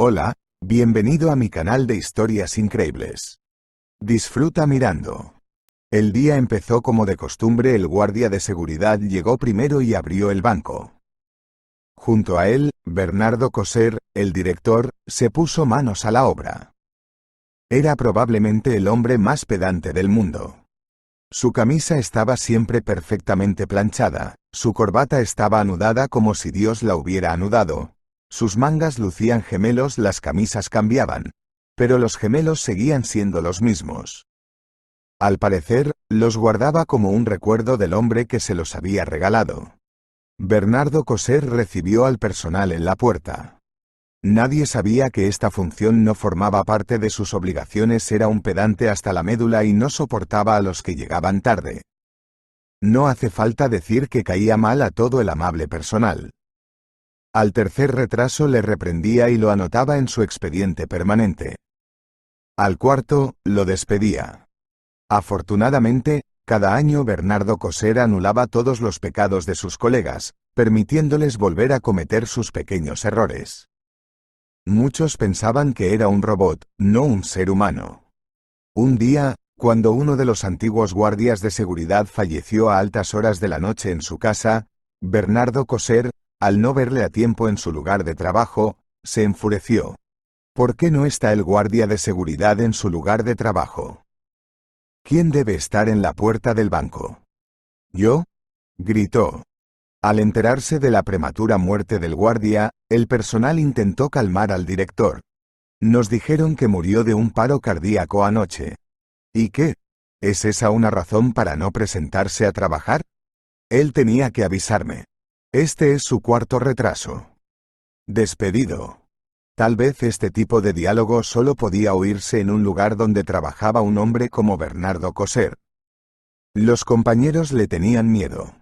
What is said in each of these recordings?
Hola, bienvenido a mi canal de historias increíbles. Disfruta mirando. El día empezó como de costumbre. El guardia de seguridad llegó primero y abrió el banco. Junto a él, Bernardo Coser, el director, se puso manos a la obra. Era probablemente el hombre más pedante del mundo. Su camisa estaba siempre perfectamente planchada, su corbata estaba anudada como si Dios la hubiera anudado. Sus mangas lucían gemelos, las camisas cambiaban, pero los gemelos seguían siendo los mismos. Al parecer, los guardaba como un recuerdo del hombre que se los había regalado. Bernardo Coser recibió al personal en la puerta. Nadie sabía que esta función no formaba parte de sus obligaciones. Era un pedante hasta la médula y no soportaba a los que llegaban tarde. No hace falta decir que caía mal a todo el amable personal. Al tercer retraso le reprendía y lo anotaba en su expediente permanente. Al cuarto, lo despedía. Afortunadamente, cada año Bernardo Coser anulaba todos los pecados de sus colegas, permitiéndoles volver a cometer sus pequeños errores. Muchos pensaban que era un robot, no un ser humano. Un día, cuando uno de los antiguos guardias de seguridad falleció a altas horas de la noche en su casa, Bernardo Coser, al no verle a tiempo en su lugar de trabajo, se enfureció. ¿Por qué no está el guardia de seguridad en su lugar de trabajo? ¿Quién debe estar en la puerta del banco? ¿Yo?, gritó. Al enterarse de la prematura muerte del guardia, el personal intentó calmar al director. Nos dijeron que murió de un paro cardíaco anoche. ¿Y qué? ¿Es esa una razón para no presentarse a trabajar? Él tenía que avisarme. Este es su cuarto retraso. Despedido. Tal vez este tipo de diálogo solo podía oírse en un lugar donde trabajaba un hombre como Bernardo Coser. Los compañeros le tenían miedo.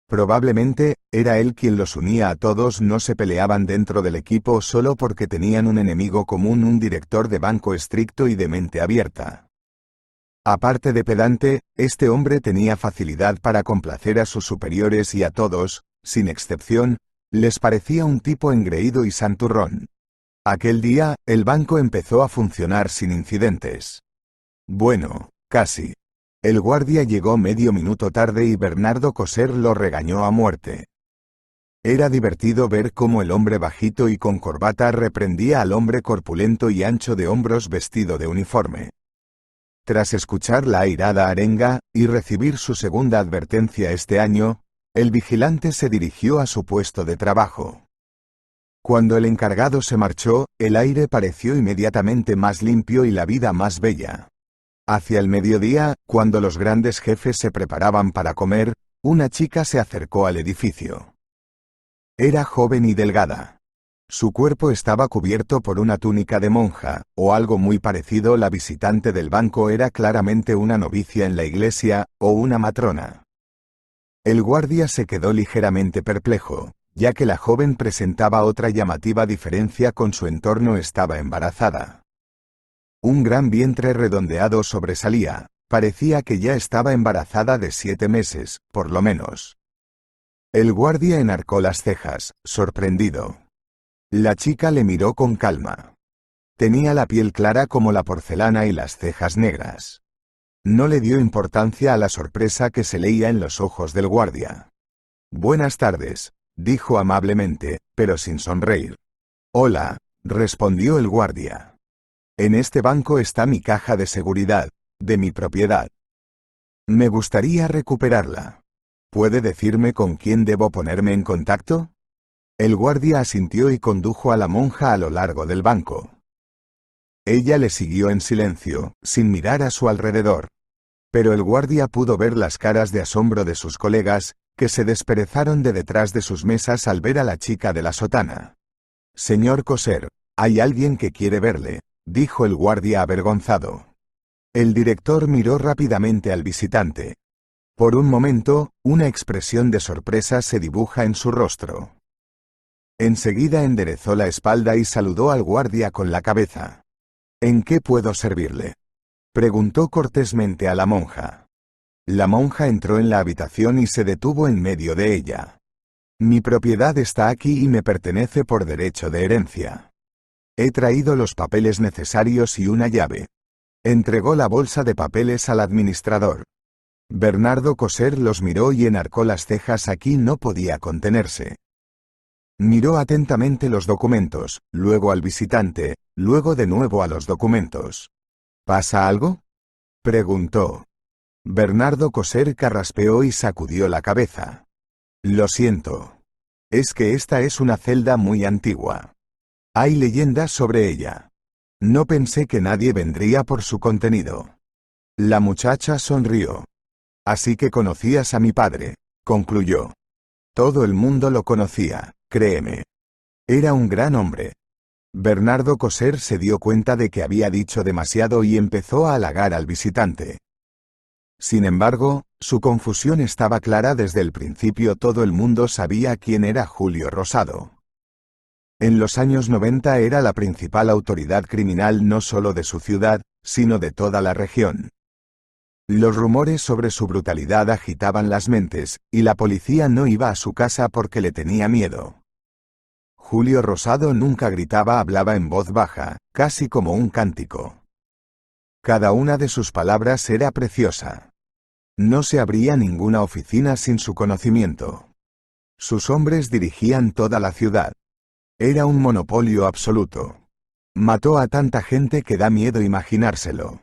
Probablemente, era él quien los unía a todos. No se peleaban dentro del equipo solo porque tenían un enemigo común, un director de banco estricto y de mente abierta. Aparte de pedante, este hombre tenía facilidad para complacer a sus superiores y a todos, sin excepción, les parecía un tipo engreído y santurrón. Aquel día, el banco empezó a funcionar sin incidentes. Bueno, casi. El guardia llegó medio minuto tarde y Bernardo Coser lo regañó a muerte. Era divertido ver cómo el hombre bajito y con corbata reprendía al hombre corpulento y ancho de hombros vestido de uniforme. Tras escuchar la airada arenga y recibir su segunda advertencia este año, el vigilante se dirigió a su puesto de trabajo. Cuando el encargado se marchó, el aire pareció inmediatamente más limpio y la vida más bella. Hacia el mediodía, cuando los grandes jefes se preparaban para comer, una chica se acercó al edificio. Era joven y delgada. Su cuerpo estaba cubierto por una túnica de monja, o algo muy parecido. La visitante del banco era claramente una novicia en la iglesia, o una matrona. El guardia se quedó ligeramente perplejo, ya que la joven presentaba otra llamativa diferencia con su entorno. Estaba embarazada. Un gran vientre redondeado sobresalía, parecía que ya estaba embarazada de 7 meses, por lo menos. El guardia enarcó las cejas, sorprendido. La chica le miró con calma. Tenía la piel clara como la porcelana y las cejas negras. No le dio importancia a la sorpresa que se leía en los ojos del guardia. «Buenas tardes», dijo amablemente, pero sin sonreír. «Hola», respondió el guardia. «En este banco está mi caja de seguridad, de mi propiedad. Me gustaría recuperarla. ¿Puede decirme con quién debo ponerme en contacto?» El guardia asintió y condujo a la monja a lo largo del banco. Ella le siguió en silencio, sin mirar a su alrededor. Pero el guardia pudo ver las caras de asombro de sus colegas, que se desperezaron de detrás de sus mesas al ver a la chica de la sotana. «Señor Coser, hay alguien que quiere verle», dijo el guardia avergonzado. El director miró rápidamente al visitante. Por un momento, una expresión de sorpresa se dibuja en su rostro. Enseguida enderezó la espalda y saludó al guardia con la cabeza. «¿En qué puedo servirle?», preguntó cortésmente a la monja. La monja entró en la habitación y se detuvo en medio de ella. «Mi propiedad está aquí y me pertenece por derecho de herencia». He traído los papeles necesarios y una llave. Entregó la bolsa de papeles al administrador. Bernardo Coser los miró y enarcó las cejas. Aquí no podía contenerse. Miró atentamente los documentos, luego al visitante, luego de nuevo a los documentos. ¿Pasa algo?, preguntó. Bernardo Coser carraspeó y sacudió la cabeza. Lo siento. Es que esta es una celda muy antigua. Hay leyendas sobre ella. No pensé que nadie vendría por su contenido. La muchacha sonrió. Así que conocías a mi padre, concluyó. Todo el mundo lo conocía, créeme. Era un gran hombre. Bernardo Coser se dio cuenta de que había dicho demasiado y empezó a halagar al visitante. Sin embargo, su confusión estaba clara desde el principio. Todo el mundo sabía quién era Julio Rosado. En los años 90 era la principal autoridad criminal no solo de su ciudad, sino de toda la región. Los rumores sobre su brutalidad agitaban las mentes, y la policía no iba a su casa porque le tenía miedo. Julio Rosado nunca gritaba, hablaba en voz baja, casi como un cántico. Cada una de sus palabras era preciosa. No se abría ninguna oficina sin su conocimiento. Sus hombres dirigían toda la ciudad. Era un monopolio absoluto. Mató a tanta gente que da miedo imaginárselo.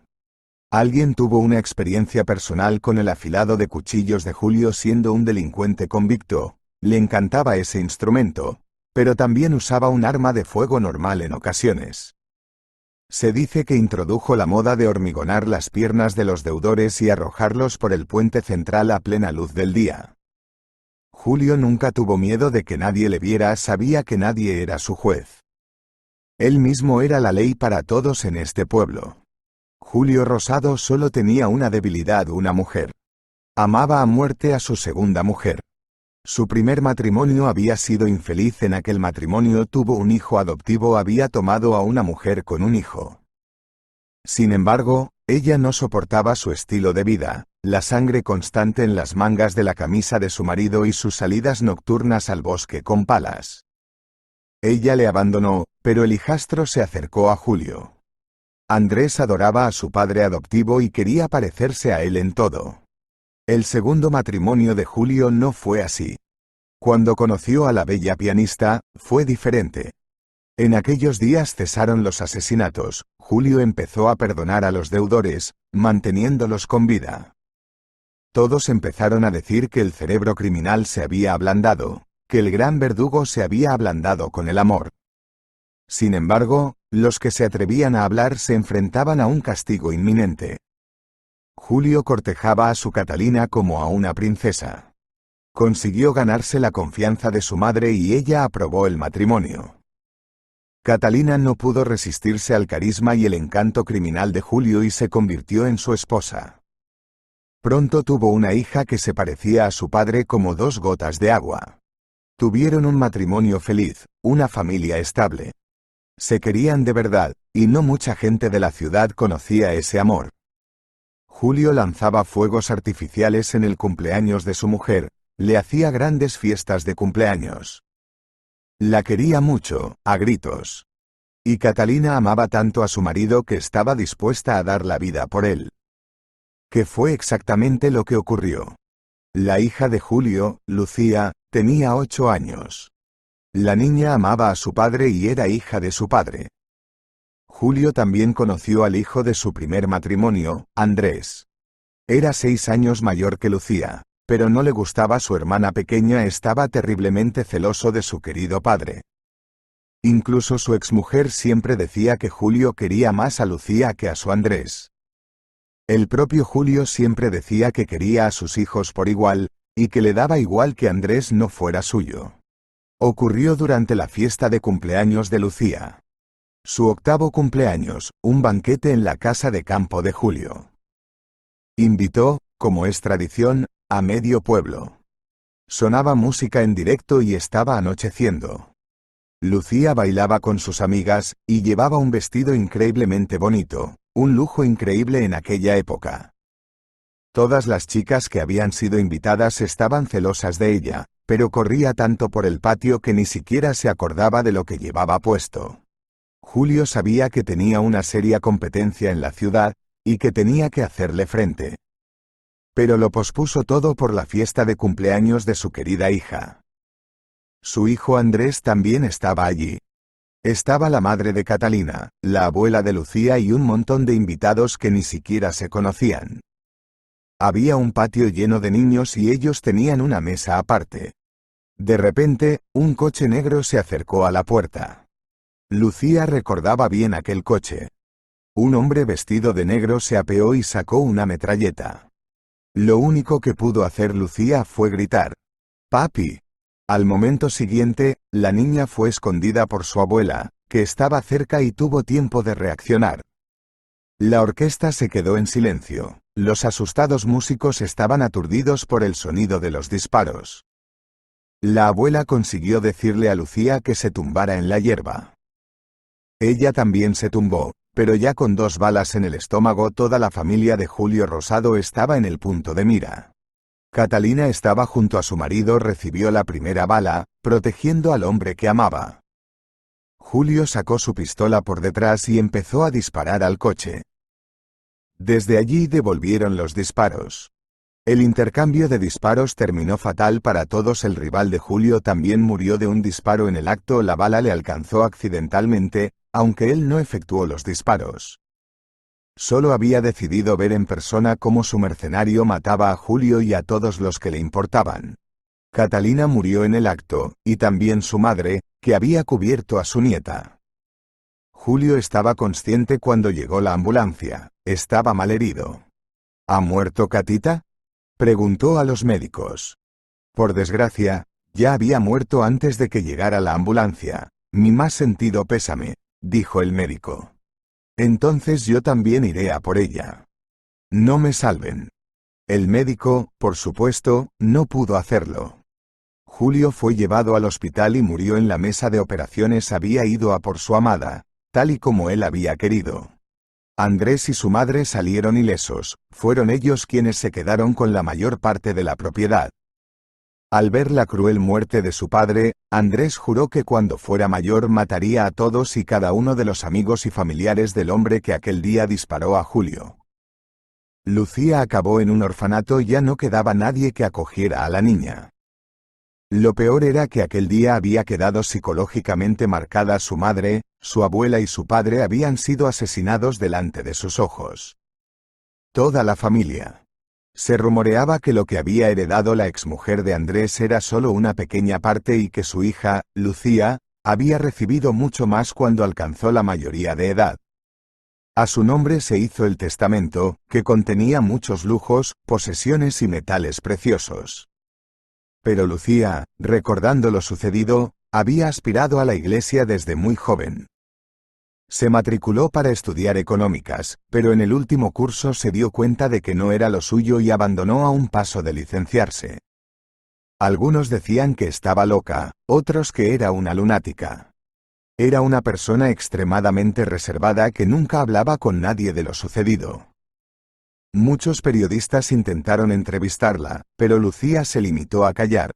Alguien tuvo una experiencia personal con el afilado de cuchillos de Julio siendo un delincuente convicto. Le encantaba ese instrumento, pero también usaba un arma de fuego normal en ocasiones. Se dice que introdujo la moda de hormigonar las piernas de los deudores y arrojarlos por el puente central a plena luz del día. Julio nunca tuvo miedo de que nadie le viera, sabía que nadie era su juez. Él mismo era la ley para todos en este pueblo. Julio Rosado solo tenía una debilidad: una mujer. Amaba a muerte a su segunda mujer. Su primer matrimonio había sido infeliz. En aquel matrimonio tuvo un hijo adoptivo, había tomado a una mujer con un hijo. Sin embargo, ella no soportaba su estilo de vida, la sangre constante en las mangas de la camisa de su marido y sus salidas nocturnas al bosque con palas. Ella le abandonó, pero el hijastro se acercó a Julio. Andrés adoraba a su padre adoptivo y quería parecerse a él en todo. El segundo matrimonio de Julio no fue así. Cuando conoció a la bella pianista, fue diferente. En aquellos días cesaron los asesinatos. Julio empezó a perdonar a los deudores, manteniéndolos con vida. Todos empezaron a decir que el cerebro criminal se había ablandado, que el gran verdugo se había ablandado con el amor. Sin embargo, los que se atrevían a hablar se enfrentaban a un castigo inminente. Julio cortejaba a su Catalina como a una princesa. Consiguió ganarse la confianza de su madre y ella aprobó el matrimonio. Catalina no pudo resistirse al carisma y el encanto criminal de Julio y se convirtió en su esposa. Pronto tuvo una hija que se parecía a su padre como dos gotas de agua. Tuvieron un matrimonio feliz, una familia estable. Se querían de verdad, y no mucha gente de la ciudad conocía ese amor. Julio lanzaba fuegos artificiales en el cumpleaños de su mujer, le hacía grandes fiestas de cumpleaños. La quería mucho, a gritos. Y Catalina amaba tanto a su marido que estaba dispuesta a dar la vida por él. ¿Qué fue exactamente lo que ocurrió? La hija de Julio, Lucía, tenía 8 años. La niña amaba a su padre y era hija de su padre. Julio también conoció al hijo de su primer matrimonio, Andrés. Era 6 años mayor que Lucía, pero no le gustaba su hermana pequeña, estaba terriblemente celoso de su querido padre. Incluso su exmujer siempre decía que Julio quería más a Lucía que a su Andrés. El propio Julio siempre decía que quería a sus hijos por igual, y que le daba igual que Andrés no fuera suyo. Ocurrió durante la fiesta de cumpleaños de Lucía. Su 8º cumpleaños, un banquete en la casa de campo de Julio. Invitó, como es tradición, a medio pueblo. Sonaba música en directo y estaba anocheciendo. Lucía bailaba con sus amigas, y llevaba un vestido increíblemente bonito, un lujo increíble en aquella época. Todas las chicas que habían sido invitadas estaban celosas de ella, pero corría tanto por el patio que ni siquiera se acordaba de lo que llevaba puesto. Julio sabía que tenía una seria competencia en la ciudad, y que tenía que hacerle frente. Pero lo pospuso todo por la fiesta de cumpleaños de su querida hija. Su hijo Andrés también estaba allí. Estaba la madre de Catalina, la abuela de Lucía y un montón de invitados que ni siquiera se conocían. Había un patio lleno de niños y ellos tenían una mesa aparte. De repente, un coche negro se acercó a la puerta. Lucía recordaba bien aquel coche. Un hombre vestido de negro se apeó y sacó una metralleta. Lo único que pudo hacer Lucía fue gritar: «¡Papi!». Al momento siguiente, la niña fue escondida por su abuela, que estaba cerca y tuvo tiempo de reaccionar. La orquesta se quedó en silencio. Los asustados músicos estaban aturdidos por el sonido de los disparos. La abuela consiguió decirle a Lucía que se tumbara en la hierba. Ella también se tumbó, pero ya con 2 balas en el estómago. Toda la familia de Julio Rosado estaba en el punto de mira. Catalina estaba junto a su marido, recibió la primera bala, protegiendo al hombre que amaba. Julio sacó su pistola por detrás y empezó a disparar al coche. Desde allí devolvieron los disparos. El intercambio de disparos terminó fatal para todos. El rival de Julio también murió de un disparo en el acto. La bala le alcanzó accidentalmente, aunque él no efectuó los disparos. Solo había decidido ver en persona cómo su mercenario mataba a Julio y a todos los que le importaban. Catalina murió en el acto, y también su madre, que había cubierto a su nieta. Julio estaba consciente cuando llegó la ambulancia. Estaba malherido. ¿Ha muerto Catita?, preguntó a los médicos. Por desgracia, ya había muerto antes de que llegara la ambulancia. Mi más sentido pésame, dijo el médico. Entonces yo también iré a por ella. No me salven. El médico, por supuesto, no pudo hacerlo. Julio fue llevado al hospital y murió en la mesa de operaciones. Había ido a por su amada, tal y como él había querido. Andrés y su madre salieron ilesos, fueron ellos quienes se quedaron con la mayor parte de la propiedad. Al ver la cruel muerte de su padre, Andrés juró que cuando fuera mayor mataría a todos y cada uno de los amigos y familiares del hombre que aquel día disparó a Julio. Lucía acabó en un orfanato y ya no quedaba nadie que acogiera a la niña. Lo peor era que aquel día había quedado psicológicamente marcada su madre. Su abuela y su padre habían sido asesinados delante de sus ojos. Toda la familia. Se rumoreaba que lo que había heredado la exmujer de Andrés era solo una pequeña parte y que su hija, Lucía, había recibido mucho más cuando alcanzó la mayoría de edad. A su nombre se hizo el testamento, que contenía muchos lujos, posesiones y metales preciosos. Pero Lucía, recordando lo sucedido, había aspirado a la iglesia desde muy joven. Se matriculó para estudiar económicas, pero en el último curso se dio cuenta de que no era lo suyo y abandonó a un paso de licenciarse. Algunos decían que estaba loca, otros que era una lunática. Era una persona extremadamente reservada que nunca hablaba con nadie de lo sucedido. Muchos periodistas intentaron entrevistarla, pero Lucía se limitó a callar.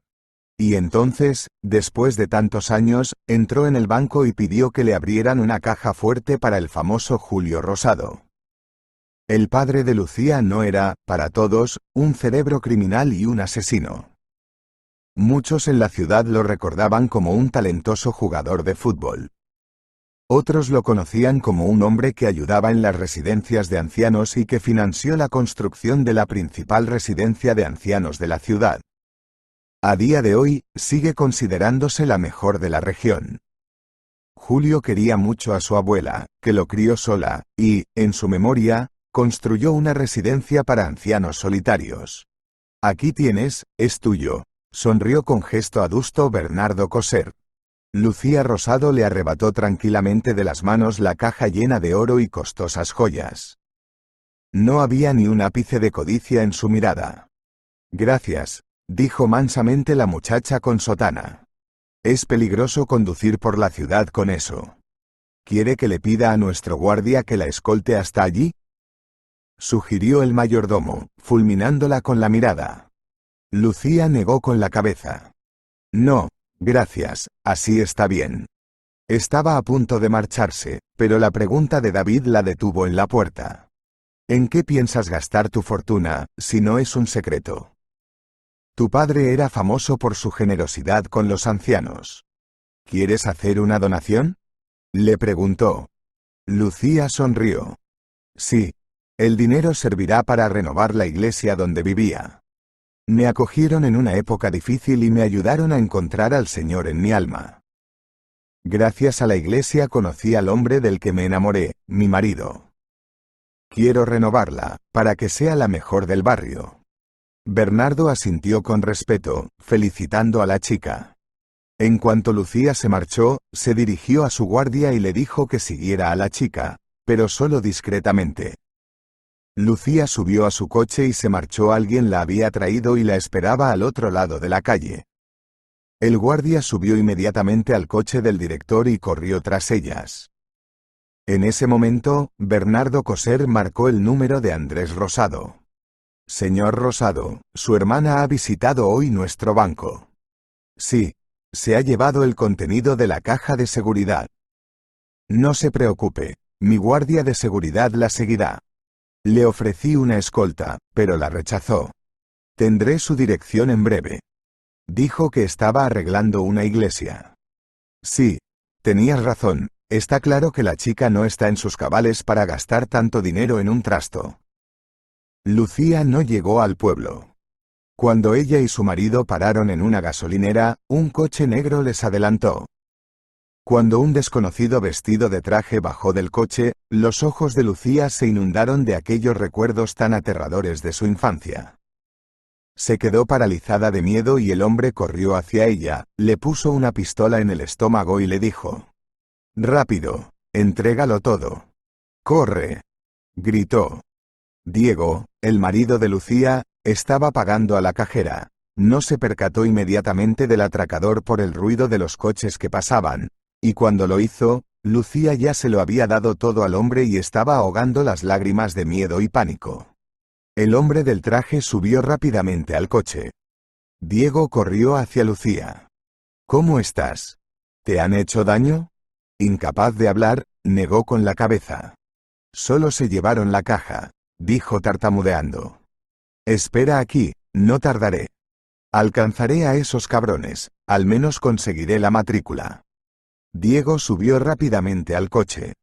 Y entonces, después de tantos años, entró en el banco y pidió que le abrieran una caja fuerte para el famoso Julio Rosado. El padre de Lucía no era, para todos, un cerebro criminal y un asesino. Muchos en la ciudad lo recordaban como un talentoso jugador de fútbol. Otros lo conocían como un hombre que ayudaba en las residencias de ancianos y que financió la construcción de la principal residencia de ancianos de la ciudad. A día de hoy, sigue considerándose la mejor de la región. Julio quería mucho a su abuela, que lo crió sola, y, en su memoria, construyó una residencia para ancianos solitarios. Aquí tienes, es tuyo, sonrió con gesto adusto Bernardo Coser. Lucía Rosado le arrebató tranquilamente de las manos la caja llena de oro y costosas joyas. No había ni un ápice de codicia en su mirada. Gracias, dijo mansamente la muchacha con sotana. Es peligroso conducir por la ciudad con eso. ¿Quiere que le pida a nuestro guardia que la escolte hasta allí?, sugirió el mayordomo, fulminándola con la mirada. Lucía negó con la cabeza. No, gracias, así está bien. Estaba a punto de marcharse, pero la pregunta de David la detuvo en la puerta. ¿En qué piensas gastar tu fortuna, si no es un secreto? Tu padre era famoso por su generosidad con los ancianos. ¿Quieres hacer una donación? Le preguntó. Lucía sonrió. Sí. El dinero servirá para renovar la iglesia donde vivía. Me acogieron en una época difícil y me ayudaron a encontrar al Señor en mi alma. Gracias a la iglesia conocí al hombre del que me enamoré, mi marido. Quiero renovarla, para que sea la mejor del barrio. Bernardo asintió con respeto, felicitando a la chica. En cuanto Lucía se marchó, se dirigió a su guardia y le dijo que siguiera a la chica, pero solo discretamente. Lucía subió a su coche y se marchó. Alguien la había traído y la esperaba al otro lado de la calle. El guardia subió inmediatamente al coche del director y corrió tras ellas. En ese momento, Bernardo Coser marcó el número de Andrés Rosado. Señor Rosado, su hermana ha visitado hoy nuestro banco. Sí. Se ha llevado el contenido de la caja de seguridad. No se preocupe, mi guardia de seguridad la seguirá. Le ofrecí una escolta, pero la rechazó. Tendré su dirección en breve. Dijo que estaba arreglando una iglesia. Sí, tenías razón, está claro que la chica no está en sus cabales para gastar tanto dinero en un trasto. Lucía no llegó al pueblo. Cuando ella y su marido pararon en una gasolinera, un coche negro les adelantó. Cuando un desconocido vestido de traje bajó del coche, los ojos de Lucía se inundaron de aquellos recuerdos tan aterradores de su infancia. Se quedó paralizada de miedo y el hombre corrió hacia ella, le puso una pistola en el estómago y le dijo: «Rápido, entrégalo todo». «¡Corre!», gritó. Diego, el marido de Lucía, estaba pagando a la cajera. No se percató inmediatamente del atracador por el ruido de los coches que pasaban, y cuando lo hizo, Lucía ya se lo había dado todo al hombre y estaba ahogando las lágrimas de miedo y pánico. El hombre del traje subió rápidamente al coche. Diego corrió hacia Lucía. «¿Cómo estás? ¿Te han hecho daño?». Incapaz de hablar, negó con la cabeza. «Solo se llevaron la caja», dijo tartamudeando. «Espera aquí, no tardaré. Alcanzaré a esos cabrones, al menos conseguiré la matrícula». Diego subió rápidamente al coche.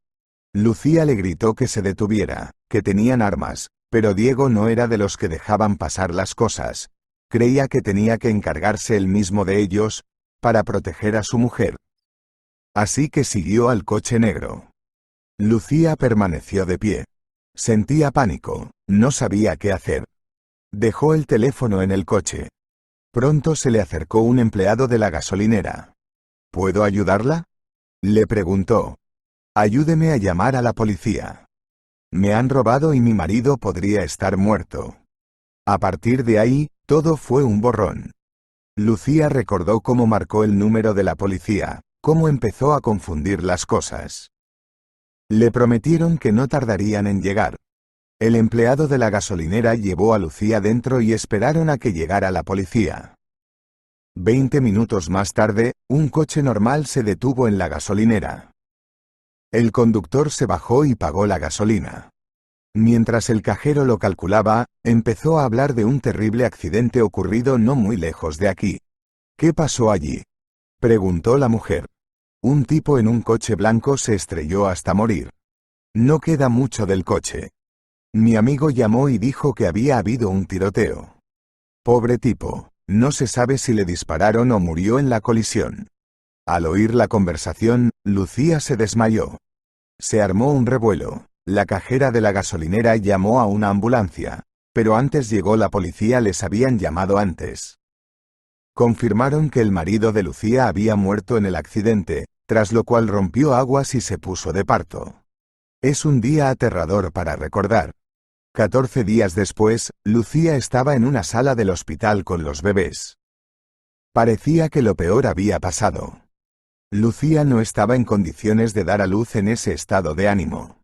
Lucía le gritó que se detuviera, que tenían armas, pero Diego no era de los que dejaban pasar las cosas. Creía que tenía que encargarse él mismo de ellos, para proteger a su mujer. Así que siguió al coche negro. Lucía permaneció de pie. Sentía pánico, no sabía qué hacer. Dejó el teléfono en el coche. Pronto se le acercó un empleado de la gasolinera. «¿Puedo ayudarla?», le preguntó. «Ayúdeme a llamar a la policía. Me han robado y mi marido podría estar muerto». A partir de ahí, todo fue un borrón. Lucía recordó cómo marcó el número de la policía, cómo empezó a confundir las cosas. Le prometieron que no tardarían en llegar. El empleado de la gasolinera llevó a Lucía dentro y esperaron a que llegara la policía. 20 minutos más tarde, un coche normal se detuvo en la gasolinera. El conductor se bajó y pagó la gasolina. Mientras el cajero lo calculaba, empezó a hablar de un terrible accidente ocurrido no muy lejos de aquí. «¿Qué pasó allí?», preguntó la mujer. «Un tipo en un coche blanco se estrelló hasta morir. No queda mucho del coche. Mi amigo llamó y dijo que había habido un tiroteo. Pobre tipo, no se sabe si le dispararon o murió en la colisión». Al oír la conversación, Lucía se desmayó. Se armó un revuelo. La cajera de la gasolinera llamó a una ambulancia, pero antes llegó la policía. Les habían llamado antes. Confirmaron que el marido de Lucía había muerto en el accidente, tras lo cual rompió aguas y se puso de parto. Es un día aterrador para recordar. 14 días después, Lucía estaba en una sala del hospital con los bebés. Parecía que lo peor había pasado. Lucía no estaba en condiciones de dar a luz en ese estado de ánimo.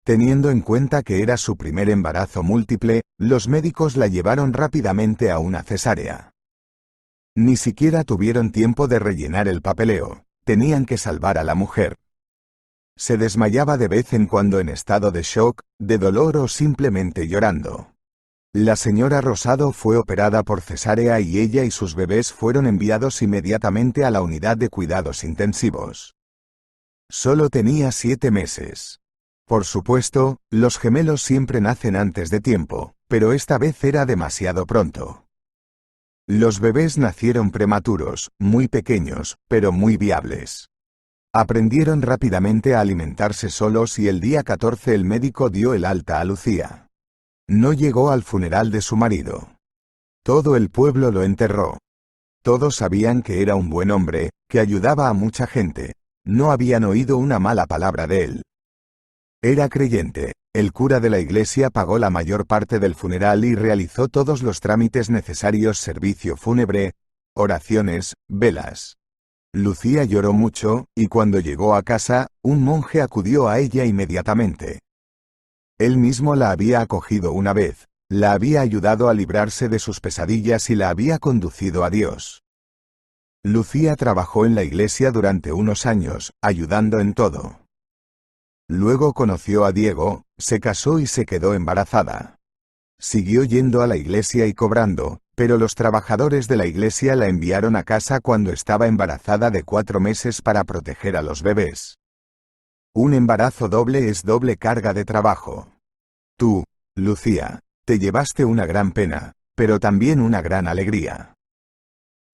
Teniendo en cuenta que era su primer embarazo múltiple, los médicos la llevaron rápidamente a una cesárea. Ni siquiera tuvieron tiempo de rellenar el papeleo, tenían que salvar a la mujer. Se desmayaba de vez en cuando en estado de shock, de dolor o simplemente llorando. La señora Rosado fue operada por cesárea y ella y sus bebés fueron enviados inmediatamente a la unidad de cuidados intensivos. Solo tenía 7 meses. Por supuesto, los gemelos siempre nacen antes de tiempo, pero esta vez era demasiado pronto. Los bebés nacieron prematuros, muy pequeños, pero muy viables. Aprendieron rápidamente a alimentarse solos y el día 14 el médico dio el alta a Lucía. No llegó al funeral de su marido. Todo el pueblo lo enterró. Todos sabían que era un buen hombre, que ayudaba a mucha gente. No habían oído una mala palabra de él. Era creyente. El cura de la iglesia pagó la mayor parte del funeral y realizó todos los trámites necesarios: servicio fúnebre, oraciones, velas. Lucía lloró mucho, y cuando llegó a casa, un monje acudió a ella inmediatamente. Él mismo la había acogido una vez, la había ayudado a librarse de sus pesadillas y la había conducido a Dios. Lucía trabajó en la iglesia durante unos años, ayudando en todo. Luego conoció a Diego, se casó y se quedó embarazada. Siguió yendo a la iglesia y cobrando, pero los trabajadores de la iglesia la enviaron a casa cuando estaba embarazada de 4 meses para proteger a los bebés. Un embarazo doble es doble carga de trabajo. Tú, Lucía, te llevaste una gran pena, pero también una gran alegría.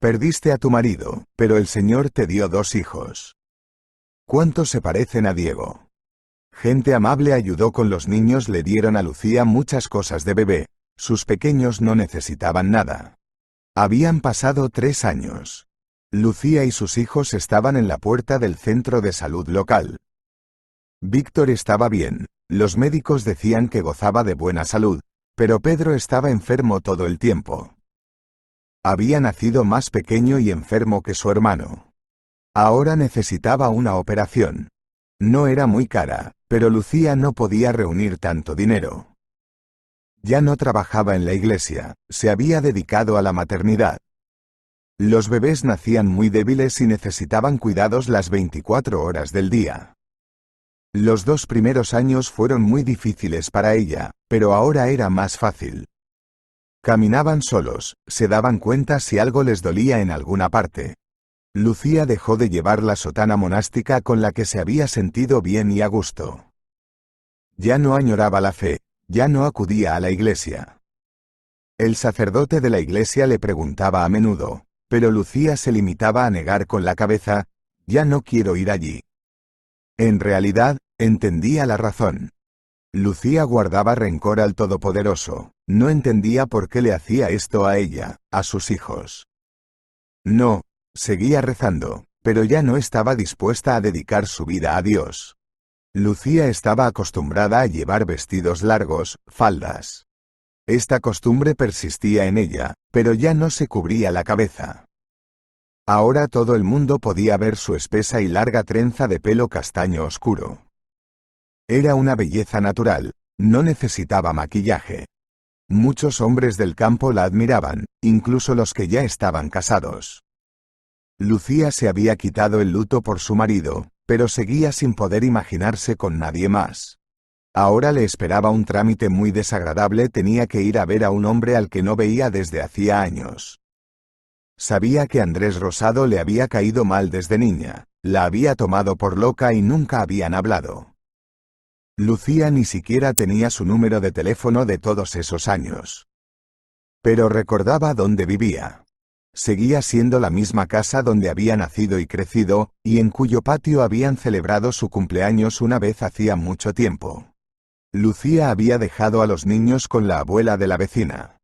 Perdiste a tu marido, pero el Señor te dio 2 hijos. ¿Cuántos se parecen a Diego? Gente amable ayudó con los niños, le dieron a Lucía muchas cosas de bebé. Sus pequeños no necesitaban nada. Habían pasado 3 años. Lucía y sus hijos estaban en la puerta del centro de salud local. Víctor estaba bien, los médicos decían que gozaba de buena salud, pero Pedro estaba enfermo todo el tiempo. Había nacido más pequeño y enfermo que su hermano. Ahora necesitaba una operación. No era muy cara, pero Lucía no podía reunir tanto dinero. Ya no trabajaba en la iglesia, se había dedicado a la maternidad. Los bebés nacían muy débiles y necesitaban cuidados las 24 horas del día. Los 2 primeros años fueron muy difíciles para ella, pero ahora era más fácil. Caminaban solos, se daban cuenta si algo les dolía en alguna parte. Lucía dejó de llevar la sotana monástica con la que se había sentido bien y a gusto. Ya no añoraba la fe, ya no acudía a la iglesia. El sacerdote de la iglesia le preguntaba a menudo, pero Lucía se limitaba a negar con la cabeza: ya no quiero ir allí. En realidad, entendía la razón. Lucía guardaba rencor al Todopoderoso, no entendía por qué le hacía esto a ella, a sus hijos. No, seguía rezando, pero ya no estaba dispuesta a dedicar su vida a Dios. Lucía estaba acostumbrada a llevar vestidos largos, faldas. Esta costumbre persistía en ella, pero ya no se cubría la cabeza. Ahora todo el mundo podía ver su espesa y larga trenza de pelo castaño oscuro. Era una belleza natural, no necesitaba maquillaje. Muchos hombres del campo la admiraban, incluso los que ya estaban casados. Lucía se había quitado el luto por su marido, pero seguía sin poder imaginarse con nadie más. Ahora le esperaba un trámite muy desagradable: tenía que ir a ver a un hombre al que no veía desde hacía años. Sabía que Andrés Rosado le había caído mal desde niña, la había tomado por loca y nunca habían hablado. Lucía ni siquiera tenía su número de teléfono de todos esos años. Pero recordaba dónde vivía. Seguía siendo la misma casa donde había nacido y crecido, y en cuyo patio habían celebrado su cumpleaños una vez hacía mucho tiempo. Lucía había dejado a los niños con la abuela de la vecina.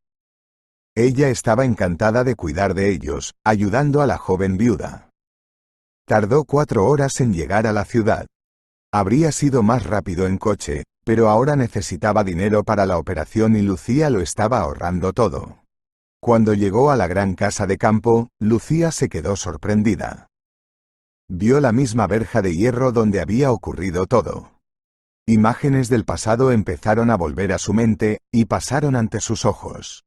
Ella estaba encantada de cuidar de ellos, ayudando a la joven viuda. Tardó 4 horas en llegar a la ciudad. Habría sido más rápido en coche, pero ahora necesitaba dinero para la operación y Lucía lo estaba ahorrando todo. Cuando llegó a la gran casa de campo, Lucía se quedó sorprendida. Vio la misma verja de hierro donde había ocurrido todo. Imágenes del pasado empezaron a volver a su mente, y pasaron ante sus ojos.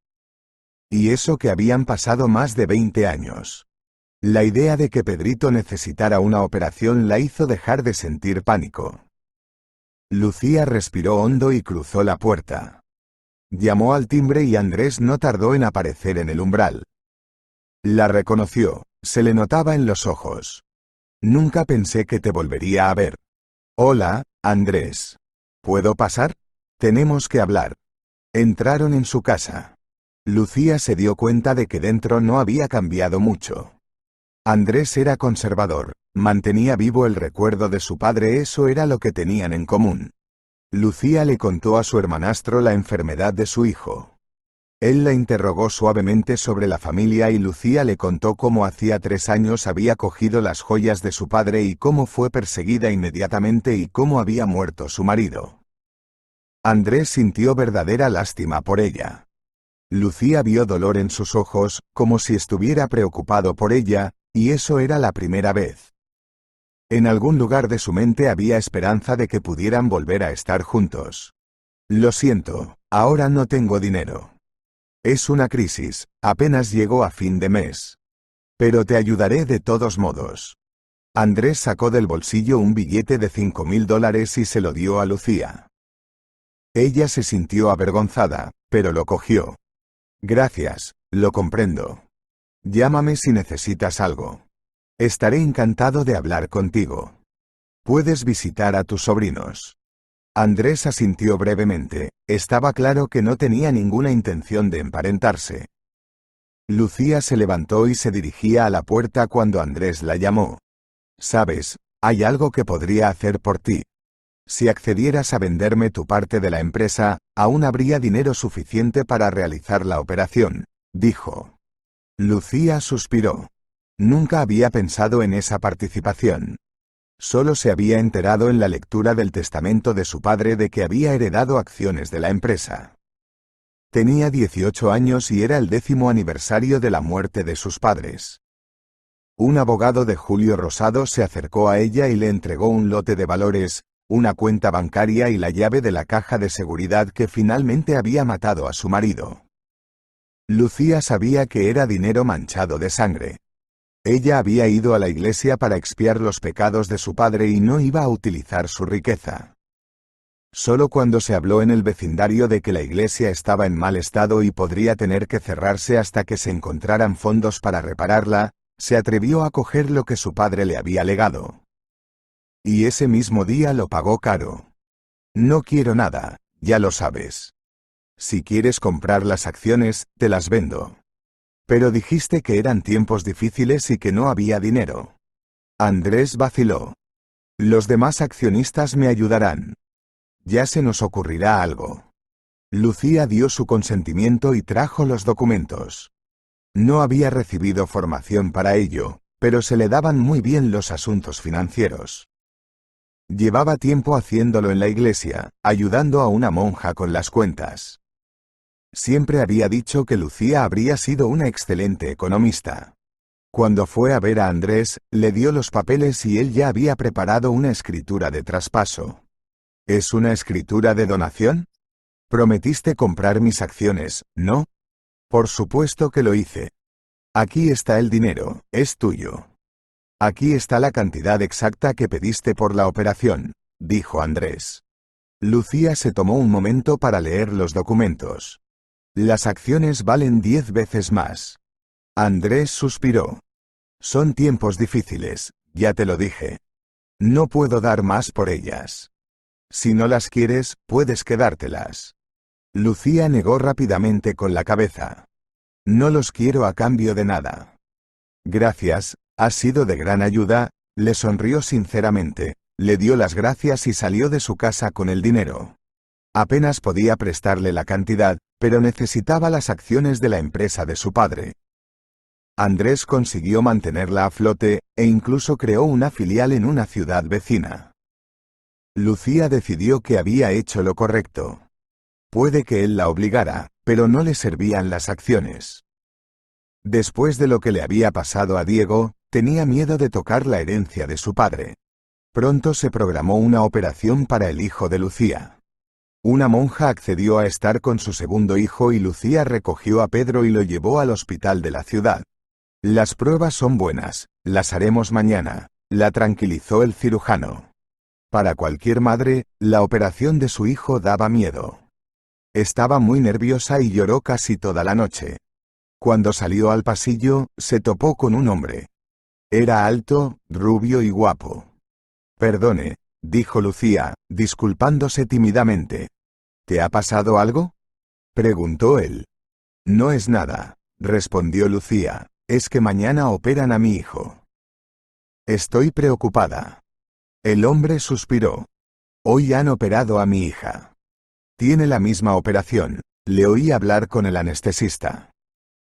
Y eso que habían pasado más de 20 años. La idea de que Pedrito necesitara una operación la hizo dejar de sentir pánico. Lucía respiró hondo y cruzó la puerta. Llamó al timbre y Andrés no tardó en aparecer en el umbral. La reconoció, se le notaba en los ojos. Nunca pensé que te volvería a ver. Hola, Andrés. ¿Puedo pasar? Tenemos que hablar. Entraron en su casa. Lucía se dio cuenta de que dentro no había cambiado mucho. Andrés era conservador, mantenía vivo el recuerdo de su padre, eso era lo que tenían en común. Lucía le contó a su hermanastro la enfermedad de su hijo. Él la interrogó suavemente sobre la familia y Lucía le contó cómo hacía 3 años había cogido las joyas de su padre y cómo fue perseguida inmediatamente y cómo había muerto su marido. Andrés sintió verdadera lástima por ella. Lucía vio dolor en sus ojos, como si estuviera preocupado por ella, y eso era la primera vez. En algún lugar de su mente había esperanza de que pudieran volver a estar juntos. Lo siento, ahora no tengo dinero. Es una crisis, apenas llego a fin de mes. Pero te ayudaré de todos modos. Andrés sacó del bolsillo un billete de $5.000 y se lo dio a Lucía. Ella se sintió avergonzada, pero lo cogió. Gracias, lo comprendo. Llámame si necesitas algo. Estaré encantado de hablar contigo. Puedes visitar a tus sobrinos. Andrés asintió brevemente, estaba claro que no tenía ninguna intención de emparentarse. Lucía se levantó y se dirigía a la puerta cuando Andrés la llamó. Sabes, hay algo que podría hacer por ti. Si accedieras a venderme tu parte de la empresa, aún habría dinero suficiente para realizar la operación, dijo. Lucía suspiró. Nunca había pensado en esa participación. Solo se había enterado en la lectura del testamento de su padre de que había heredado acciones de la empresa. Tenía 18 años y era el 10º aniversario de la muerte de sus padres. Un abogado de Julio Rosado se acercó a ella y le entregó un lote de valores, una cuenta bancaria y la llave de la caja de seguridad que finalmente había matado a su marido. Lucía sabía que era dinero manchado de sangre. Ella había ido a la iglesia para expiar los pecados de su padre y no iba a utilizar su riqueza. Solo cuando se habló en el vecindario de que la iglesia estaba en mal estado y podría tener que cerrarse hasta que se encontraran fondos para repararla, se atrevió a coger lo que su padre le había legado. Y ese mismo día lo pagó caro. No quiero nada, ya lo sabes. Si quieres comprar las acciones, te las vendo. Pero dijiste que eran tiempos difíciles y que no había dinero. Andrés vaciló. Los demás accionistas me ayudarán. Ya se nos ocurrirá algo. Lucía dio su consentimiento y trajo los documentos. No había recibido formación para ello, pero se le daban muy bien los asuntos financieros. Llevaba tiempo haciéndolo en la iglesia, ayudando a una monja con las cuentas. Siempre había dicho que Lucía habría sido una excelente economista. Cuando fue a ver a Andrés, le dio los papeles y él ya había preparado una escritura de traspaso. ¿Es una escritura de donación? Prometiste comprar mis acciones, ¿no? Por supuesto que lo hice. Aquí está el dinero, es tuyo. Aquí está la cantidad exacta que pediste por la operación, dijo Andrés. Lucía se tomó un momento para leer los documentos. Las acciones valen 10 veces más. Andrés suspiró. Son tiempos difíciles, ya te lo dije. No puedo dar más por ellas. Si no las quieres, puedes quedártelas. Lucía negó rápidamente con la cabeza. No los quiero a cambio de nada. Gracias, has sido de gran ayuda, le sonrió sinceramente, le dio las gracias y salió de su casa con el dinero. Apenas podía prestarle la cantidad, pero necesitaba las acciones de la empresa de su padre. Andrés consiguió mantenerla a flote, e incluso creó una filial en una ciudad vecina. Lucía decidió que había hecho lo correcto. Puede que él la obligara, pero no le servían las acciones. Después de lo que le había pasado a Diego, tenía miedo de tocar la herencia de su padre. Pronto se programó una operación para el hijo de Lucía. Una monja accedió a estar con su segundo hijo y Lucía recogió a Pedro y lo llevó al hospital de la ciudad. Las pruebas son buenas, las haremos mañana, la tranquilizó el cirujano. Para cualquier madre, la operación de su hijo daba miedo. Estaba muy nerviosa y lloró casi toda la noche. Cuando salió al pasillo, se topó con un hombre. Era alto, rubio y guapo. Perdone, dijo Lucía, disculpándose tímidamente. ¿Te ha pasado algo?, preguntó él. No es nada, respondió Lucía, es que mañana operan a mi hijo. Estoy preocupada. El hombre suspiró. Hoy han operado a mi hija. Tiene la misma operación, le oí hablar con el anestesista.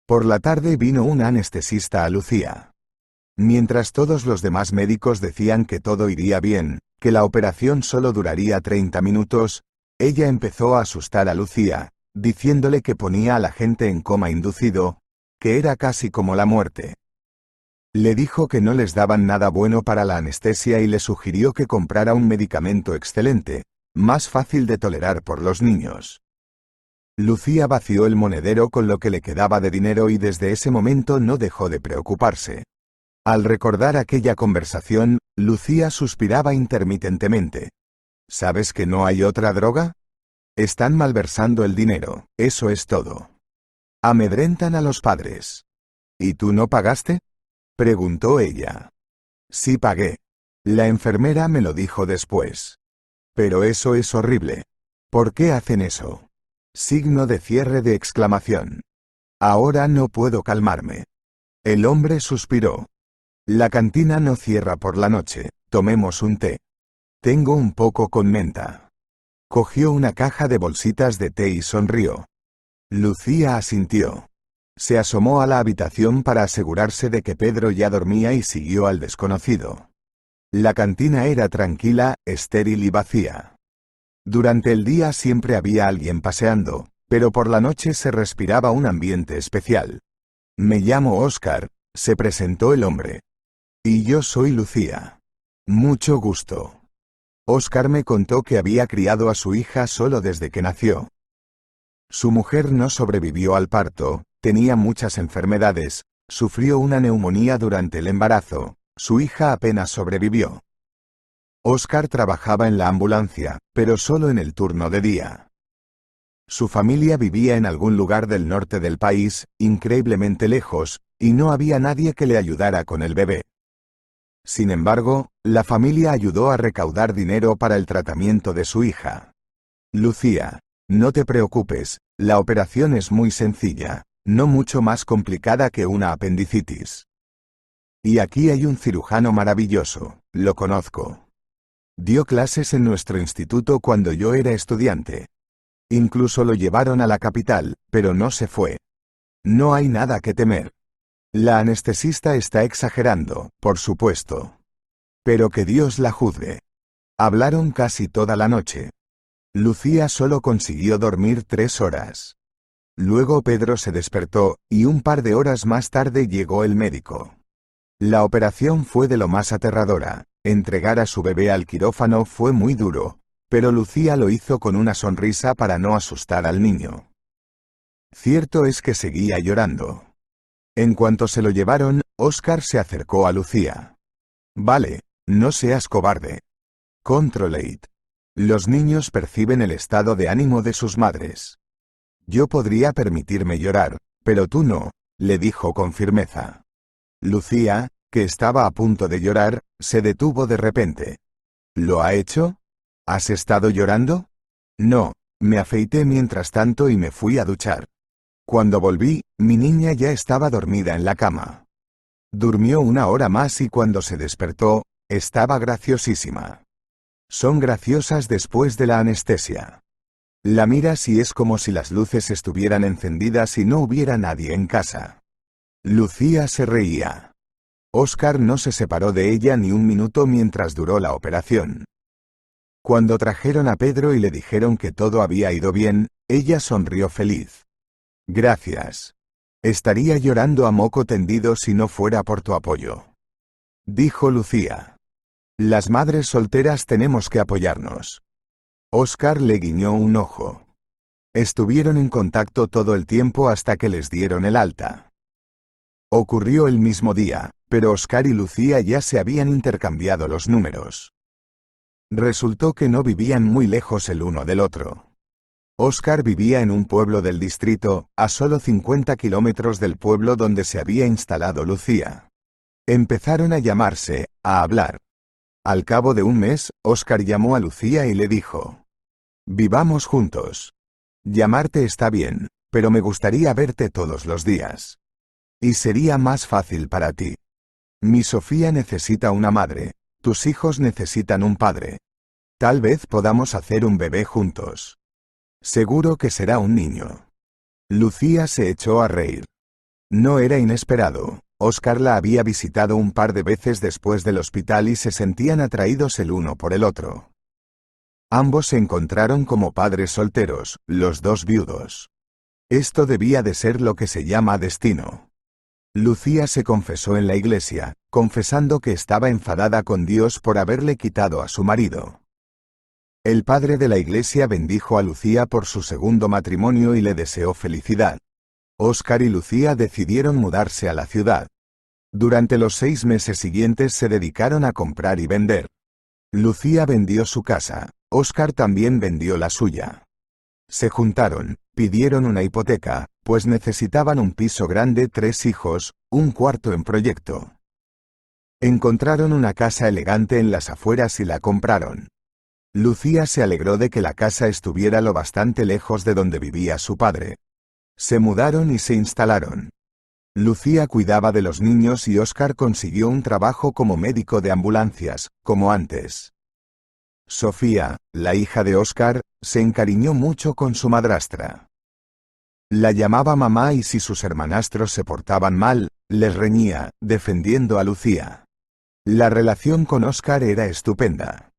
Por la tarde vino un anestesista a Lucía. Mientras todos los demás médicos decían que todo iría bien, que la operación solo duraría 30 minutos, ella empezó a asustar a Lucía, diciéndole que ponía a la gente en coma inducido, que era casi como la muerte. Le dijo que no les daban nada bueno para la anestesia y le sugirió que comprara un medicamento excelente, más fácil de tolerar por los niños. Lucía vació el monedero con lo que le quedaba de dinero y desde ese momento no dejó de preocuparse. Al recordar aquella conversación, Lucía suspiraba intermitentemente. ¿Sabes que no hay otra droga? Están malversando el dinero, eso es todo. Amedrentan a los padres. ¿Y tú no pagaste?, preguntó ella. Sí pagué. La enfermera me lo dijo después. Pero eso es horrible. ¿Por qué hacen eso? Signo de cierre de exclamación. Ahora no puedo calmarme. El hombre suspiró. La cantina no cierra por la noche, tomemos un té. Tengo un poco con menta. Cogió una caja de bolsitas de té y sonrió. Lucía asintió. Se asomó a la habitación para asegurarse de que Pedro ya dormía y siguió al desconocido. La cantina era tranquila, estéril y vacía. Durante el día siempre había alguien paseando, pero por la noche se respiraba un ambiente especial. Me llamo Oscar, se presentó el hombre. Y yo soy Lucía. Mucho gusto. Oscar me contó que había criado a su hija solo desde que nació. Su mujer no sobrevivió al parto, tenía muchas enfermedades, sufrió una neumonía durante el embarazo, su hija apenas sobrevivió. Oscar trabajaba en la ambulancia, pero solo en el turno de día. Su familia vivía en algún lugar del norte del país, increíblemente lejos, y no había nadie que le ayudara con el bebé. Sin embargo, la familia ayudó a recaudar dinero para el tratamiento de su hija. Lucía, no te preocupes, la operación es muy sencilla, no mucho más complicada que una apendicitis. Y aquí hay un cirujano maravilloso, lo conozco. Dio clases en nuestro instituto cuando yo era estudiante. Incluso lo llevaron a la capital, pero no se fue. No hay nada que temer. La anestesista está exagerando, por supuesto. Pero que Dios la juzgue. Hablaron casi toda la noche. Lucía solo consiguió dormir 3 horas. Luego Pedro se despertó, y un par de horas más tarde llegó el médico. La operación fue de lo más aterradora. Entregar a su bebé al quirófano fue muy duro, pero Lucía lo hizo con una sonrisa para no asustar al niño. Cierto es que seguía llorando. En cuanto se lo llevaron, Oscar se acercó a Lucía. Vale, no seas cobarde. Controlate. Los niños perciben el estado de ánimo de sus madres. Yo podría permitirme llorar, pero tú no, le dijo con firmeza. Lucía, que estaba a punto de llorar, se detuvo de repente. ¿Lo ha hecho? ¿Has estado llorando? No, me afeité mientras tanto y me fui a duchar. Cuando volví, mi niña ya estaba dormida en la cama. Durmió 1 hora más y cuando se despertó, estaba graciosísima. Son graciosas después de la anestesia. La miras y es como si las luces estuvieran encendidas y no hubiera nadie en casa. Lucía se reía. Oscar no se separó de ella ni un minuto mientras duró la operación. Cuando trajeron a Pedro y le dijeron que todo había ido bien, ella sonrió feliz. Gracias. Estaría llorando a moco tendido si no fuera por tu apoyo. Dijo Lucía. Las madres solteras tenemos que apoyarnos. Oscar le guiñó un ojo. Estuvieron en contacto todo el tiempo hasta que les dieron el alta. Ocurrió el mismo día, pero Oscar y Lucía ya se habían intercambiado los números. Resultó que no vivían muy lejos el uno del otro. Oscar vivía en un pueblo del distrito, a solo 50 kilómetros del pueblo donde se había instalado Lucía. Empezaron a llamarse, a hablar. Al cabo de un mes, Oscar llamó a Lucía y le dijo: «Vivamos juntos. Llamarte está bien, pero me gustaría verte todos los días. Y sería más fácil para ti. Mi Sofía necesita una madre, tus hijos necesitan un padre. Tal vez podamos hacer un bebé juntos. Seguro que será un niño». Lucía se echó a reír. No era inesperado. Oscar la había visitado un par de veces después del hospital y se sentían atraídos el uno por el otro. Ambos se encontraron como padres solteros, los dos viudos. Esto debía de ser lo que se llama destino. Lucía se confesó en la iglesia, confesando que estaba enfadada con Dios por haberle quitado a su marido. El padre de la iglesia bendijo a Lucía por su segundo matrimonio y le deseó felicidad. Oscar y Lucía decidieron mudarse a la ciudad. Durante los 6 meses siguientes se dedicaron a comprar y vender. Lucía vendió su casa, Oscar también vendió la suya. Se juntaron, pidieron una hipoteca, pues necesitaban un piso grande, 3 hijos, un cuarto en proyecto. Encontraron una casa elegante en las afueras y la compraron. Lucía se alegró de que la casa estuviera lo bastante lejos de donde vivía su padre. Se mudaron y se instalaron. Lucía cuidaba de los niños y Oscar consiguió un trabajo como médico de ambulancias, como antes. Sofía, la hija de Oscar, se encariñó mucho con su madrastra. La llamaba mamá y si sus hermanastros se portaban mal, les reñía, defendiendo a Lucía. La relación con Oscar era estupenda.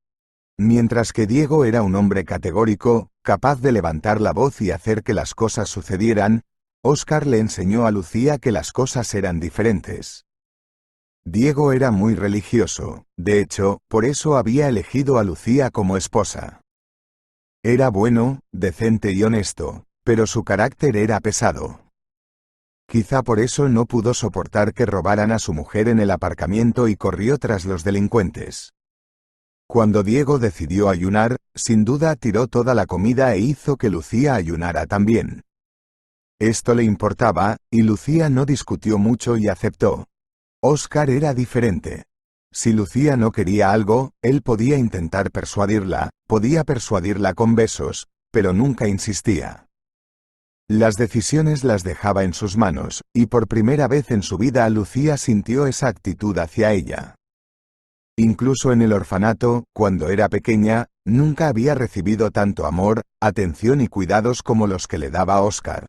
Mientras que Diego era un hombre categórico, capaz de levantar la voz y hacer que las cosas sucedieran, Oscar le enseñó a Lucía que las cosas eran diferentes. Diego era muy religioso, de hecho, por eso había elegido a Lucía como esposa. Era bueno, decente y honesto, pero su carácter era pesado. Quizá por eso no pudo soportar que robaran a su mujer en el aparcamiento y corrió tras los delincuentes. Cuando Diego decidió ayunar, sin duda tiró toda la comida e hizo que Lucía ayunara también. Esto le importaba, y Lucía no discutió mucho y aceptó. Oscar era diferente. Si Lucía no quería algo, él podía intentar persuadirla, podía persuadirla con besos, pero nunca insistía. Las decisiones las dejaba en sus manos, y por primera vez en su vida Lucía sintió esa actitud hacia ella. Incluso en el orfanato, cuando era pequeña, nunca había recibido tanto amor, atención y cuidados como los que le daba Oscar.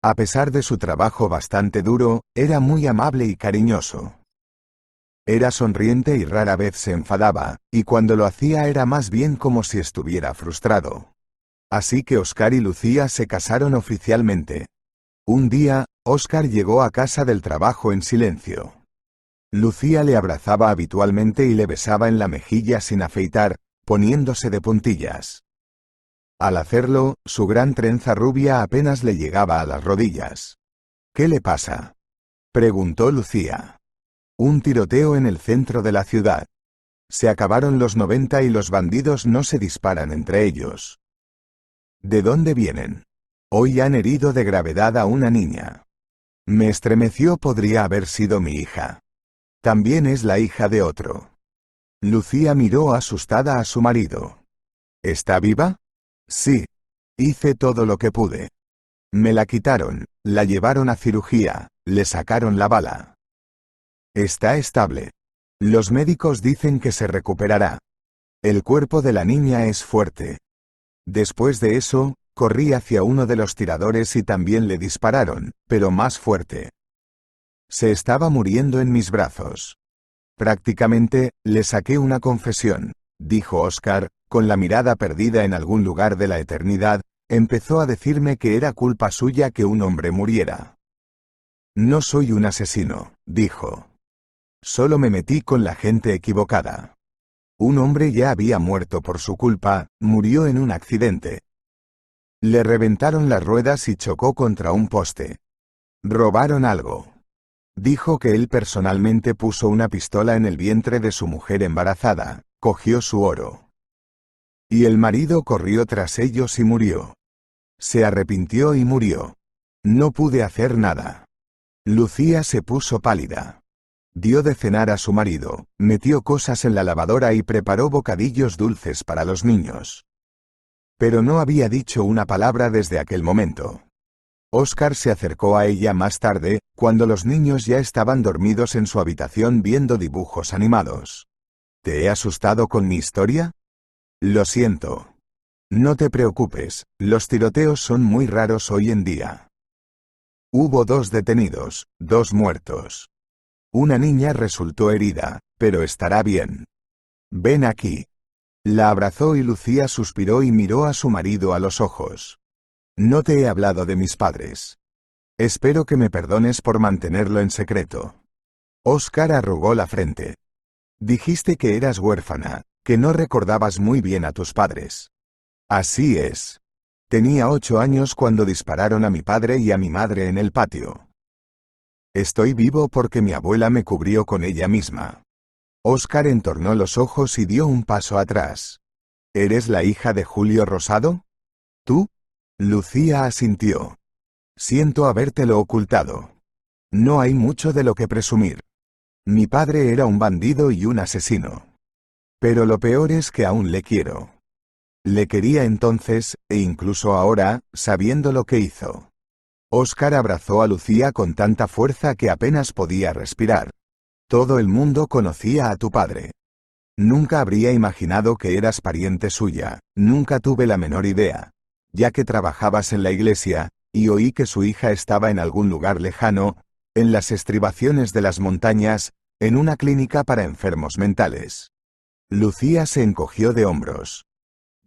A pesar de su trabajo bastante duro, era muy amable y cariñoso. Era sonriente y rara vez se enfadaba, y cuando lo hacía era más bien como si estuviera frustrado. Así que Oscar y Lucía se casaron oficialmente. Un día, Oscar llegó a casa del trabajo en silencio. Lucía le abrazaba habitualmente y le besaba en la mejilla sin afeitar, poniéndose de puntillas. Al hacerlo, su gran trenza rubia apenas le llegaba a las rodillas. «¿Qué le pasa?», preguntó Lucía. «Un tiroteo en el centro de la ciudad. Se acabaron los 90 y los bandidos no se disparan entre ellos». «¿De dónde vienen?». «Hoy han herido de gravedad a una niña». Me estremeció, podría haber sido mi hija. También es la hija de otro. Lucía miró asustada a su marido. ¿Está viva? Sí. Hice todo lo que pude. Me la quitaron, la llevaron a cirugía, le sacaron la bala. Está estable. Los médicos dicen que se recuperará. El cuerpo de la niña es fuerte. Después de eso, corrí hacia uno de los tiradores y también le dispararon, pero más fuerte. Se estaba muriendo en mis brazos. Prácticamente, le saqué una confesión, dijo Oscar, con la mirada perdida en algún lugar de la eternidad, empezó a decirme que era culpa suya que un hombre muriera. No soy un asesino, dijo. Solo me metí con la gente equivocada. Un hombre ya había muerto por su culpa, murió en un accidente. Le reventaron las ruedas y chocó contra un poste. Robaron algo. Dijo que él personalmente puso una pistola en el vientre de su mujer embarazada, cogió su oro. Y el marido corrió tras ellos y murió. Se arrepintió y murió. No pude hacer nada. Lucía se puso pálida. Dio de cenar a su marido, metió cosas en la lavadora y preparó bocadillos dulces para los niños. Pero no había dicho una palabra desde aquel momento. Oscar se acercó a ella más tarde, cuando los niños ya estaban dormidos en su habitación viendo dibujos animados. ¿Te he asustado con mi historia? Lo siento. No te preocupes, los tiroteos son muy raros hoy en día. Hubo 2 detenidos, 2 muertos. Una niña resultó herida, pero estará bien. Ven aquí. La abrazó y Lucía suspiró y miró a su marido a los ojos. No te he hablado de mis padres. Espero que me perdones por mantenerlo en secreto. Oscar arrugó la frente. Dijiste que eras huérfana, que no recordabas muy bien a tus padres. Así es. Tenía 8 años cuando dispararon a mi padre y a mi madre en el patio. Estoy vivo porque mi abuela me cubrió con ella misma. Oscar entornó los ojos y dio un paso atrás. ¿Eres la hija de Julio Rosado? ¿Tú? Lucía asintió. Siento habértelo ocultado. No hay mucho de lo que presumir. Mi padre era un bandido y un asesino. Pero lo peor es que aún le quiero. Le quería entonces, e incluso ahora, sabiendo lo que hizo. Oscar abrazó a Lucía con tanta fuerza que apenas podía respirar. Todo el mundo conocía a tu padre. Nunca habría imaginado que eras pariente suya, nunca tuve la menor idea. Ya que trabajabas en la iglesia, y oí que su hija estaba en algún lugar lejano, en las estribaciones de las montañas, en una clínica para enfermos mentales. Lucía se encogió de hombros.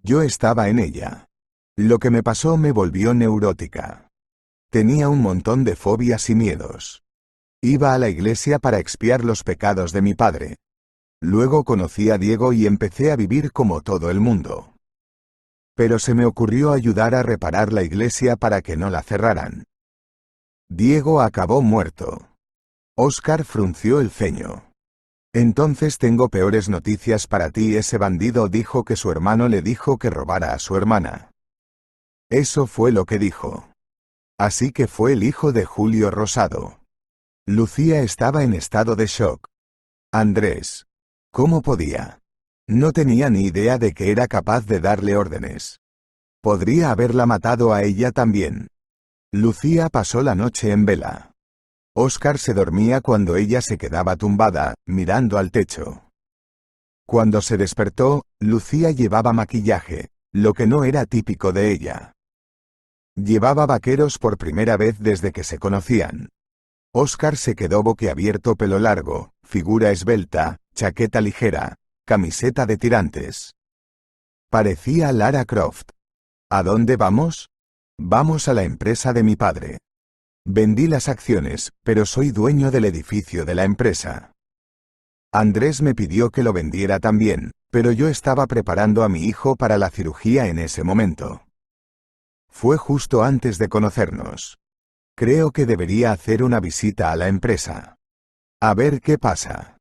Yo estaba en ella. Lo que me pasó me volvió neurótica. Tenía un montón de fobias y miedos. Iba a la iglesia para expiar los pecados de mi padre. Luego conocí a Diego y empecé a vivir como todo el mundo. Pero se me ocurrió ayudar a reparar la iglesia para que no la cerraran. Diego acabó muerto. Oscar frunció el ceño. Entonces tengo peores noticias para ti. Ese bandido dijo que su hermano le dijo que robara a su hermana. Eso fue lo que dijo. Así que fue el hijo de Julio Rosado. Lucía estaba en estado de shock. Andrés. ¿Cómo podía? No tenía ni idea de que era capaz de darle órdenes. Podría haberla matado a ella también. Lucía pasó la noche en vela. Oscar se dormía cuando ella se quedaba tumbada, mirando al techo. Cuando se despertó, Lucía llevaba maquillaje, lo que no era típico de ella. Llevaba vaqueros por primera vez desde que se conocían. Oscar se quedó boquiabierto, pelo largo, figura esbelta, chaqueta ligera, camiseta de tirantes. Parecía Lara Croft. ¿A dónde vamos? Vamos a la empresa de mi padre. Vendí las acciones, pero soy dueño del edificio de la empresa. Andrés me pidió que lo vendiera también, pero yo estaba preparando a mi hijo para la cirugía en ese momento. Fue justo antes de conocernos. Creo que debería hacer una visita a la empresa. A ver qué pasa.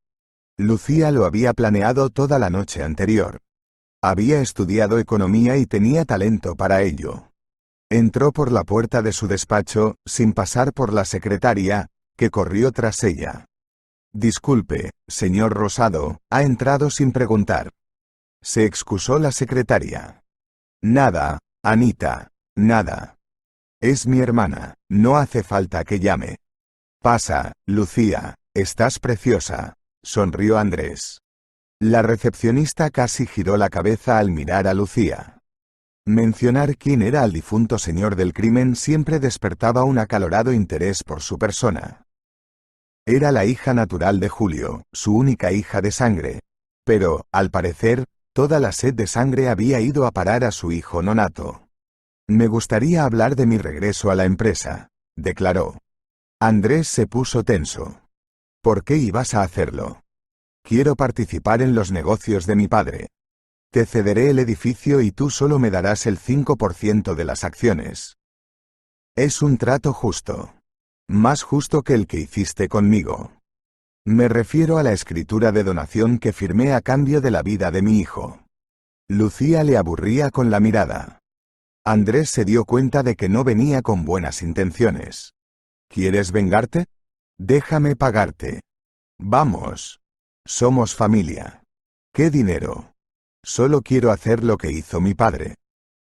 Lucía lo había planeado toda la noche anterior. Había estudiado economía y tenía talento para ello. Entró por la puerta de su despacho, sin pasar por la secretaria, que corrió tras ella. Disculpe, señor Rosado, ha entrado sin preguntar. Se excusó la secretaria. Nada, Anita, nada. Es mi hermana, no hace falta que llame. Pasa, Lucía, estás preciosa, sonrió Andrés. La recepcionista casi giró la cabeza al mirar a Lucía. Mencionar quién era el difunto señor del crimen siempre despertaba un acalorado interés por su persona. Era la hija natural de Julio, su única hija de sangre. Pero, al parecer, toda la sed de sangre había ido a parar a su hijo nonato. Me gustaría hablar de mi regreso a la empresa, declaró. Andrés se puso tenso. ¿Por qué ibas a hacerlo? Quiero participar en los negocios de mi padre. Te cederé el edificio y tú solo me darás el 5% de las acciones. Es un trato justo. Más justo que el que hiciste conmigo. Me refiero a la escritura de donación que firmé a cambio de la vida de mi hijo. Lucía le aburría con la mirada. Andrés se dio cuenta de que no venía con buenas intenciones. ¿Quieres vengarte? Déjame pagarte. Vamos. Somos familia. ¿Qué dinero? Solo quiero hacer lo que hizo mi padre.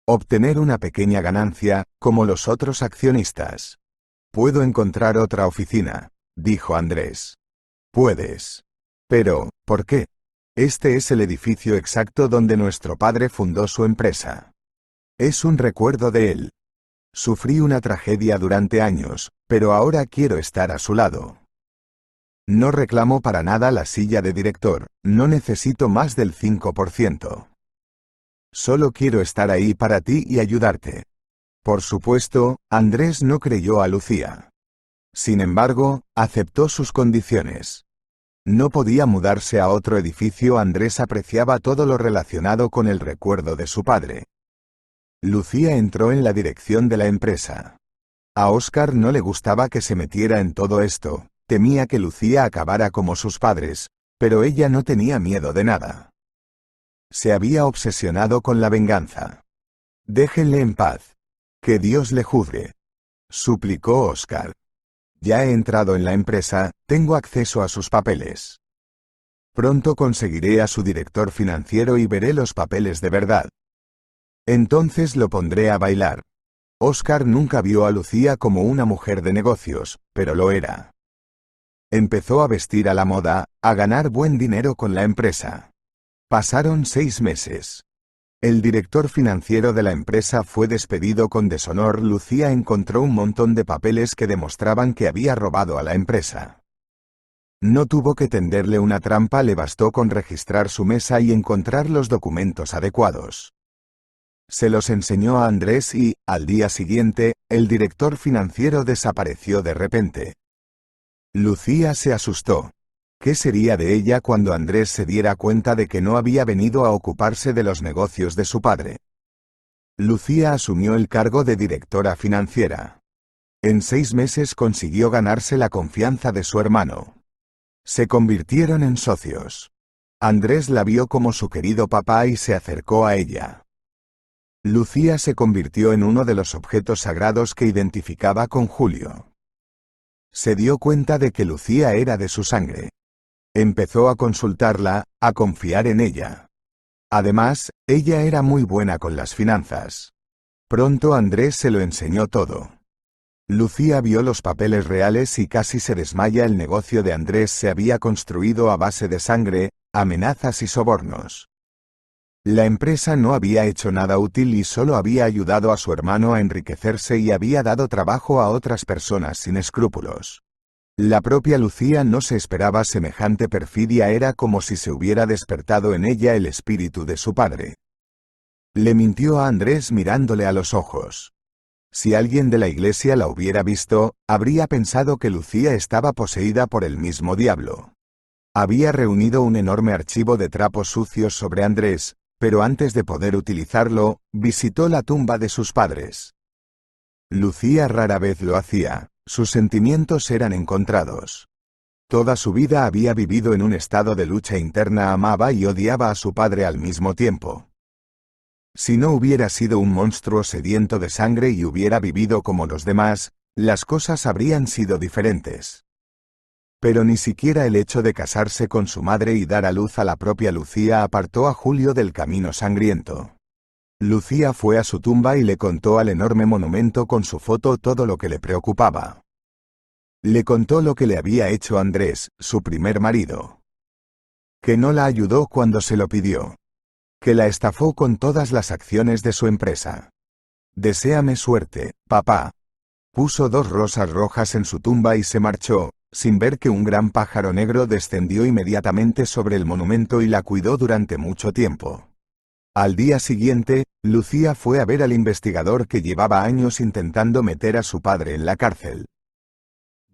Obtener una pequeña ganancia, como los otros accionistas. Puedo encontrar otra oficina, dijo Andrés. Puedes. Pero, ¿por qué? Este es el edificio exacto donde nuestro padre fundó su empresa. Es un recuerdo de él. Sufrí una tragedia durante años, pero ahora quiero estar a su lado. No reclamo para nada la silla de director, no necesito más del 5%. Solo quiero estar ahí para ti y ayudarte. Por supuesto, Andrés no creyó a Lucía. Sin embargo, aceptó sus condiciones. No podía mudarse a otro edificio. Andrés apreciaba todo lo relacionado con el recuerdo de su padre. Lucía entró en la dirección de la empresa. A Óscar no le gustaba que se metiera en todo esto, temía que Lucía acabara como sus padres, pero ella no tenía miedo de nada. Se había obsesionado con la venganza. Déjenle en paz. Que Dios le juzgue, suplicó Óscar. Ya he entrado en la empresa, tengo acceso a sus papeles. Pronto conseguiré a su director financiero y veré los papeles de verdad. Entonces lo pondré a bailar. Óscar nunca vio a Lucía como una mujer de negocios, pero lo era. Empezó a vestir a la moda, a ganar buen dinero con la empresa. Pasaron 6 meses. El director financiero de la empresa fue despedido con deshonor. Lucía encontró un montón de papeles que demostraban que había robado a la empresa. No tuvo que tenderle una trampa, le bastó con registrar su mesa y encontrar los documentos adecuados. Se los enseñó a Andrés y, al día siguiente, el director financiero desapareció de repente. Lucía se asustó. ¿Qué sería de ella cuando Andrés se diera cuenta de que no había venido a ocuparse de los negocios de su padre? Lucía asumió el cargo de directora financiera. En 6 meses consiguió ganarse la confianza de su hermano. Se convirtieron en socios. Andrés la vio como su querido papá y se acercó a ella. Lucía se convirtió en uno de los objetos sagrados que identificaba con Julio. Se dio cuenta de que Lucía era de su sangre. Empezó a consultarla, a confiar en ella. Además, ella era muy buena con las finanzas. Pronto Andrés se lo enseñó todo. Lucía vio los papeles reales y casi se desmaya. El negocio de Andrés se había construido a base de sangre, amenazas y sobornos. La empresa no había hecho nada útil y solo había ayudado a su hermano a enriquecerse y había dado trabajo a otras personas sin escrúpulos. La propia Lucía no se esperaba semejante perfidia, era como si se hubiera despertado en ella el espíritu de su padre. Le mintió a Andrés mirándole a los ojos. Si alguien de la iglesia la hubiera visto, habría pensado que Lucía estaba poseída por el mismo diablo. Había reunido un enorme archivo de trapos sucios sobre Andrés, pero antes de poder utilizarlo, visitó la tumba de sus padres. Lucía rara vez lo hacía. Sus sentimientos eran encontrados. Toda su vida había vivido en un estado de lucha interna, amaba y odiaba a su padre al mismo tiempo. Si no hubiera sido un monstruo sediento de sangre y hubiera vivido como los demás, las cosas habrían sido diferentes. Pero ni siquiera el hecho de casarse con su madre y dar a luz a la propia Lucía apartó a Julio del camino sangriento. Lucía fue a su tumba y le contó al enorme monumento con su foto todo lo que le preocupaba. Le contó lo que le había hecho Andrés, su primer marido. Que no la ayudó cuando se lo pidió. Que la estafó con todas las acciones de su empresa. Deséame suerte, papá. Puso 2 rosas rojas en su tumba y se marchó, sin ver que un gran pájaro negro descendió inmediatamente sobre el monumento y la cuidó durante mucho tiempo. Al día siguiente, Lucía fue a ver al investigador que llevaba años intentando meter a su padre en la cárcel.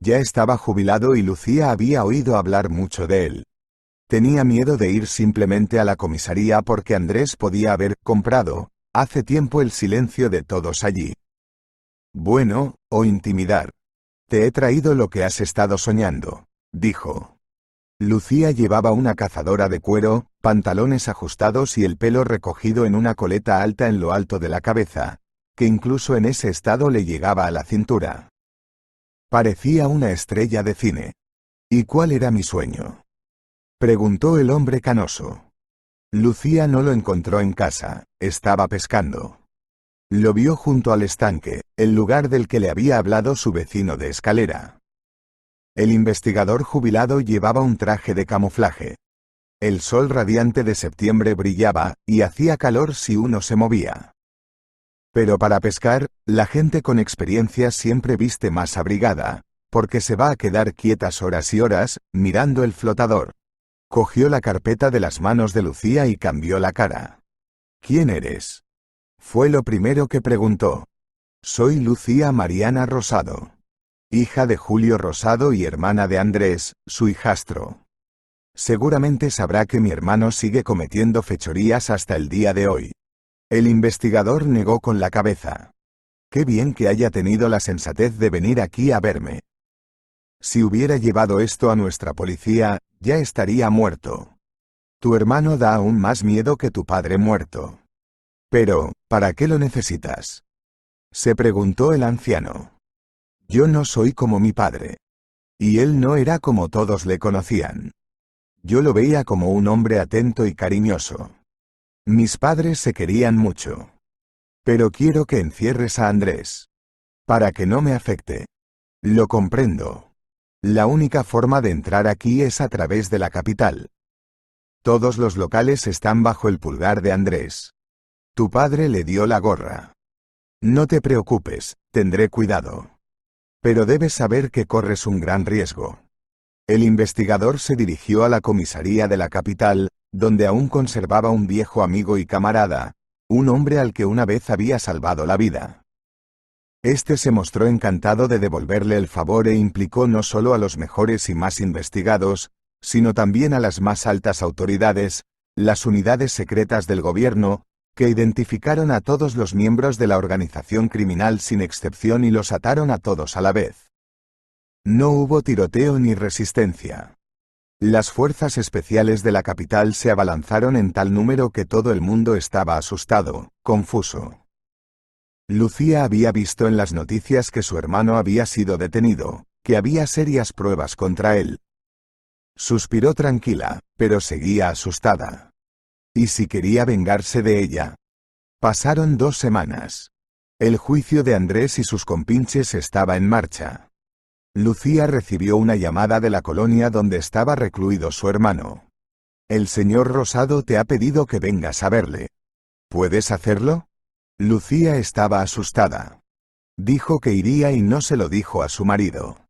Ya estaba jubilado y Lucía había oído hablar mucho de él. Tenía miedo de ir simplemente a la comisaría porque Andrés podía haber comprado, hace tiempo, el silencio de todos allí. Bueno, o intimidar. Te he traído lo que has estado soñando, dijo. Lucía llevaba una cazadora de cuero, pantalones ajustados y el pelo recogido en una coleta alta en lo alto de la cabeza, que incluso en ese estado le llegaba a la cintura. Parecía una estrella de cine. ¿Y cuál era mi sueño?, preguntó el hombre canoso. Lucía no lo encontró en casa, estaba pescando. Lo vio junto al estanque, el lugar del que le había hablado su vecino de escalera. El investigador jubilado llevaba un traje de camuflaje. El sol radiante de septiembre brillaba, y hacía calor si uno se movía. Pero para pescar, la gente con experiencia siempre viste más abrigada, porque se va a quedar quietas horas y horas, mirando el flotador. Cogió la carpeta de las manos de Lucía y cambió la cara. ¿Quién eres?, fue lo primero que preguntó. Soy Lucía Mariana Rosado, hija de Julio Rosado y hermana de Andrés, su hijastro. Seguramente sabrá que mi hermano sigue cometiendo fechorías hasta el día de hoy. El investigador negó con la cabeza. Qué bien que haya tenido la sensatez de venir aquí a verme. Si hubiera llevado esto a nuestra policía, ya estaría muerto. Tu hermano da aún más miedo que tu padre muerto. Pero, ¿para qué lo necesitas?, se preguntó el anciano. Yo no soy como mi padre. Y él no era como todos le conocían. Yo lo veía como un hombre atento y cariñoso. Mis padres se querían mucho. Pero quiero que encierres a Andrés. Para que no me afecte. Lo comprendo. La única forma de entrar aquí es a través de la capital. Todos los locales están bajo el pulgar de Andrés. Tu padre le dio la gorra. No te preocupes, tendré cuidado. Pero debes saber que corres un gran riesgo. El investigador se dirigió a la comisaría de la capital, donde aún conservaba un viejo amigo y camarada, un hombre al que una vez había salvado la vida. Este se mostró encantado de devolverle el favor e implicó no solo a los mejores y más investigados, sino también a las más altas autoridades, las unidades secretas del gobierno, que identificaron a todos los miembros de la organización criminal sin excepción y los ataron a todos a la vez. No hubo tiroteo ni resistencia. Las fuerzas especiales de la capital se abalanzaron en tal número que todo el mundo estaba asustado, confuso. Lucía había visto en las noticias que su hermano había sido detenido, que había serias pruebas contra él. Suspiró tranquila, pero seguía asustada. ¿Y si quería vengarse de ella? Pasaron 2 semanas. El juicio de Andrés y sus compinches estaba en marcha. Lucía recibió una llamada de la colonia donde estaba recluido su hermano. El señor Rosado te ha pedido que vengas a verle. ¿Puedes hacerlo? Lucía estaba asustada. Dijo que iría y no se lo dijo a su marido.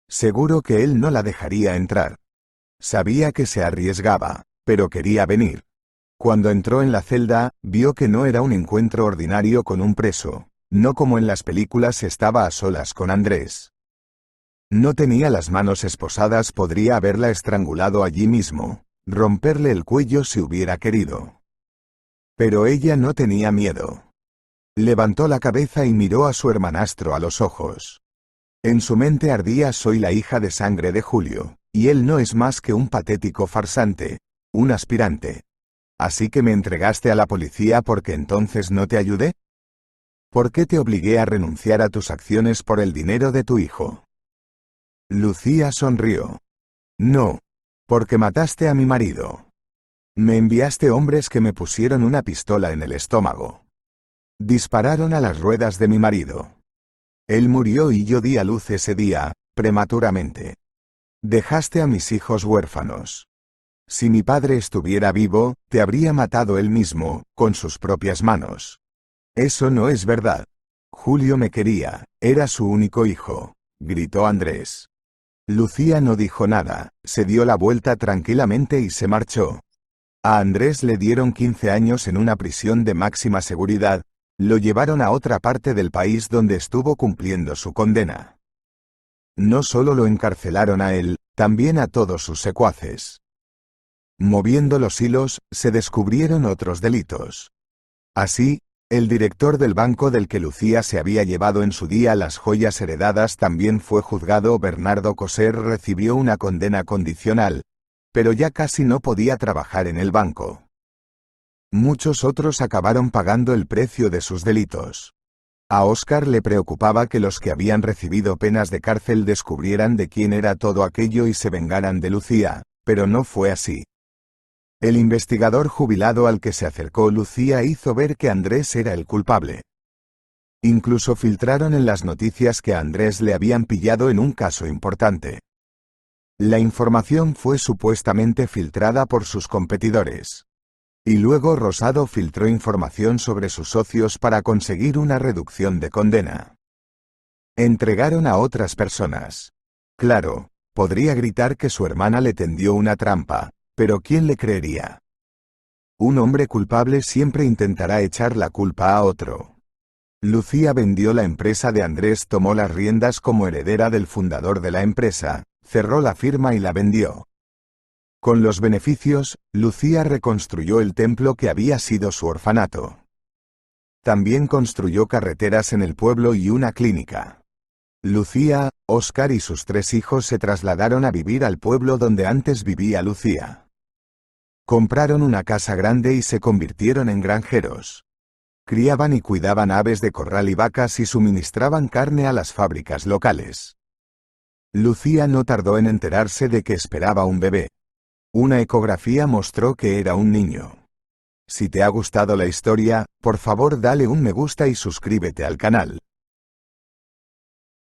Seguro que él no la dejaría entrar. Sabía que se arriesgaba, pero quería venir. Cuando entró en la celda, vio que no era un encuentro ordinario con un preso, no como en las películas estaba a solas con Andrés. No tenía las manos esposadas, podría haberla estrangulado allí mismo, romperle el cuello si hubiera querido. Pero ella no tenía miedo. Levantó la cabeza y miró a su hermanastro a los ojos. En su mente ardía: soy la hija de sangre de Julio, y él no es más que un patético farsante, un aspirante. ¿Así que me entregaste a la policía porque entonces no te ayudé? ¿Por qué te obligué a renunciar a tus acciones por el dinero de tu hijo? Lucía sonrió. No, porque mataste a mi marido. Me enviaste hombres que me pusieron una pistola en el estómago. Dispararon a las ruedas de mi marido. Él murió y yo di a luz ese día, prematuramente. Dejaste a mis hijos huérfanos. Si mi padre estuviera vivo, te habría matado él mismo, con sus propias manos. Eso no es verdad. Julio me quería, era su único hijo, gritó Andrés. Lucía no dijo nada, se dio la vuelta tranquilamente y se marchó. A Andrés le dieron 15 años en una prisión de máxima seguridad, lo llevaron a otra parte del país donde estuvo cumpliendo su condena. No solo lo encarcelaron a él, también a todos sus secuaces. Moviendo los hilos, se descubrieron otros delitos. Así, El director del banco del que Lucía se había llevado en su día las joyas heredadas también fue juzgado. Bernardo Coser recibió una condena condicional, pero ya casi no podía trabajar en el banco. Muchos otros acabaron pagando el precio de sus delitos. A Óscar le preocupaba que los que habían recibido penas de cárcel descubrieran de quién era todo aquello y se vengaran de Lucía, pero no fue así. El investigador jubilado al que se acercó Lucía hizo ver que Andrés era el culpable. Incluso filtraron en las noticias que a Andrés le habían pillado en un caso importante. La información fue supuestamente filtrada por sus competidores. Y luego Rosado filtró información sobre sus socios para conseguir una reducción de condena. Entregaron a otras personas. Claro, podría gritar que su hermana le tendió una trampa, pero ¿quién le creería? Un hombre culpable siempre intentará echar la culpa a otro. Lucía vendió la empresa de Andrés, tomó las riendas como heredera del fundador de la empresa, cerró la firma y la vendió. Con los beneficios, Lucía reconstruyó el templo que había sido su orfanato. También construyó carreteras en el pueblo y una clínica. Lucía, Óscar y sus 3 hijos se trasladaron a vivir al pueblo donde antes vivía Lucía. Compraron una casa grande y se convirtieron en granjeros. Criaban y cuidaban aves de corral y vacas y suministraban carne a las fábricas locales. Lucía no tardó en enterarse de que esperaba un bebé. Una ecografía mostró que era un niño. Si te ha gustado la historia, por favor dale un me gusta y suscríbete al canal.